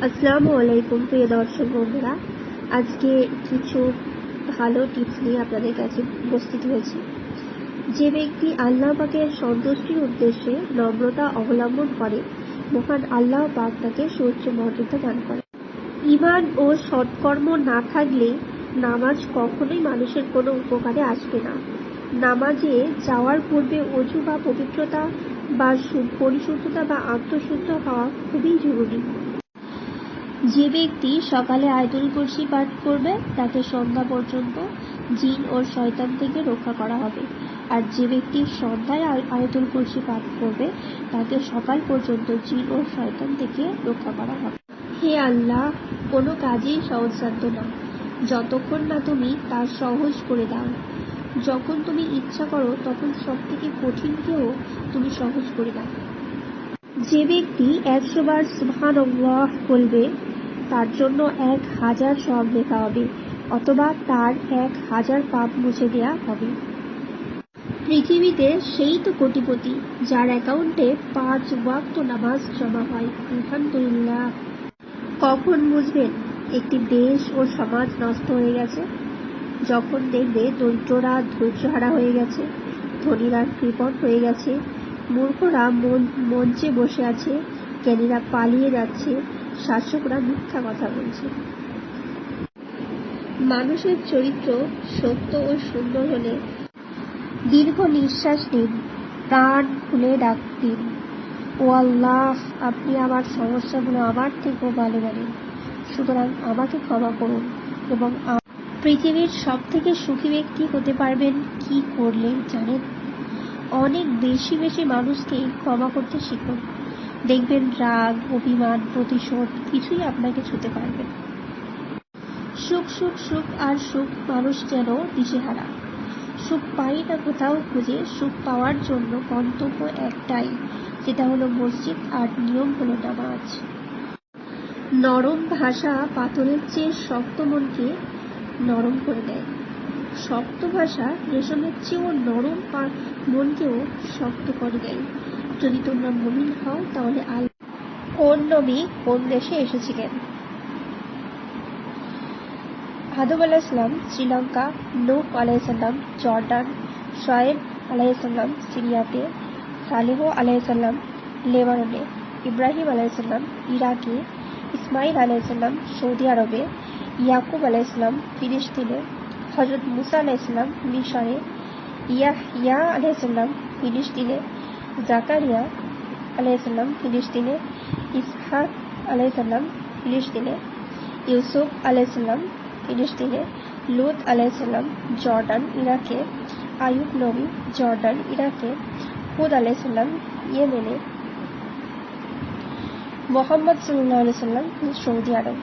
আসসালামু আলাইকুম প্রিয় দর্শক বন্ধুরা, আজকে কিছু ভালো টিপস নিয়ে আপনাদের কাছে উপস্থিত হয়েছি। যে ব্যক্তি আল্লাহ পাকের সন্তুষ্টির উদ্দেশ্যে নম্রতা অবলম্বন করে, মহান আল্লাহ পাক তাকে সুউচ্চ মর্যাদা দান করে। ঈমান ও সৎকর্ম না থাকলে নামাজ কখনোই মানুষের কোনো উপকারে আসবে না। নামাজে যাওয়ার পূর্বে অজু বা পবিত্রতা বা পরিশুদ্ধতা বা আত্মশুদ্ধ হওয়া খুবই জরুরি। যে ব্যক্তি সকালে আয়াতুল কুরসি পাঠ করবে তাকে সন্ধ্যা পর্যন্ত জিন ও শয়তান থেকে রক্ষা করা হবে, আর যে ব্যক্তি সন্ধ্যায় আয়াতুল কুরসি পাঠ করবে তাকে সকাল পর্যন্ত জিন ও শয়তান থেকে রক্ষা করা হবে। হে আল্লাহ, কোনো কাজই সহজসাধ্য না যতক্ষণ না তুমি তা সহজ করে দাও। যখন তুমি ইচ্ছা করো তখন সব থেকে কঠিনকেও তুমি সহজ করে দাও। যে ব্যক্তি 100 বার সুবহানাল্লাহ বলবে তার জন্য 1000 সওয়াব লেখা হবে, অথবা তার 1000 পাপ মুছে দেয়া হবে। পৃথিবীতে সেই তো কোটিপতি যার অ্যাকাউন্টে 5 ওয়াক্ত নামাজ জমা হয়। আলহামদুলিল্লাহ। কখন বুঝবেন একটি দেশ ও সমাজ নষ্ট হয়ে গেছে? যখন দেখবে দরিদ্ররা ধৈর্যহারা হয়ে গেছে, ধনীরা কৃপণ হয়ে গেছে, মূর্খরা মঞ্চে বসে আছে, জ্ঞানীরা পালিয়ে যাচ্ছে, শাসকরা মিথ্যা কথা বলছে। মানুষের চরিত্র সত্য ও সুন্দর হলে দীর্ঘ নিঃশ্বাস নিন, প্রাণ খুলে ডাক দিন, ও আল্লাহ, আপনি আমার সমস্যাগুলো আমার থেকেও ভালো জানেন, সুতরাং আমাকে ক্ষমা করুন। এবং পৃথিবীর সব থেকে সুখী ব্যক্তি হতে পারবেন কি করলে জানেন? অনেক বেশি বেশি মানুষকে ক্ষমা করতে শিখুন। দেখবেন রাগ, অভিমান, প্রতিশোধ কিছুই আপনাকে ছুঁতে পারবে না। সুখ সুখ সুখ আর সুখ, মানুষ যেন দিশেহারা। সুখ পাই না কোথাও খুঁজে, সুখ পাওয়ার জন্য গন্তব্য একটাই, যেটা হলো মসজিদ, আর নিয়ম হলো নামাজ। নরম ভাষা পাথরের চেয়ে শক্ত মনকে নরম করে দেয়। শক্ত ভাষা রেশমের চেয়েও নরম মনকেও শক্ত করে দেয়। যদি তোমরা মুমিন হও তাহলে কোন নবী কোন দেশে এসেছিলেন? আদম আলাইহিসসালাম শ্রীলঙ্কা, নূহ আলাইহিসসালাম জর্ডান, শোয়েব আলাইহিসসালাম সিরিয়াতে, সালেহ আলাইহিসসালাম লেবাননে, ইব্রাহিম আলাইহিসসালাম ইরাকে, ইসমাইল আলাইহিসসালাম সৌদি আরবে, ইয়াকুব আলাইহিসসালাম ফিলিস্তিনে, হযরত মুসা আলাইহিসসালাম মিশরে, ইয়াহইয়া আলাইহিসসালাম ফিলিস্তিনে, জাকারিয়া আলাইহিসসালাম ফিলিস্তিনে, ইসহাক আলাইহিসসালাম ফিলিস্তিনে, ইউসুফ আলাইহিসসালাম ফিলিস্তিনে, লূত আলাইহিসসালাম জর্ডান ইরাকে, আইয়ুব নবী জর্ডান ইরাকে, হুদ আলাইহিসসালাম ইয়েমেনে, মুহাম্মদ সাল্লাল্লাহু আলাইহি ওয়াসাল্লাম সৌদি আরব।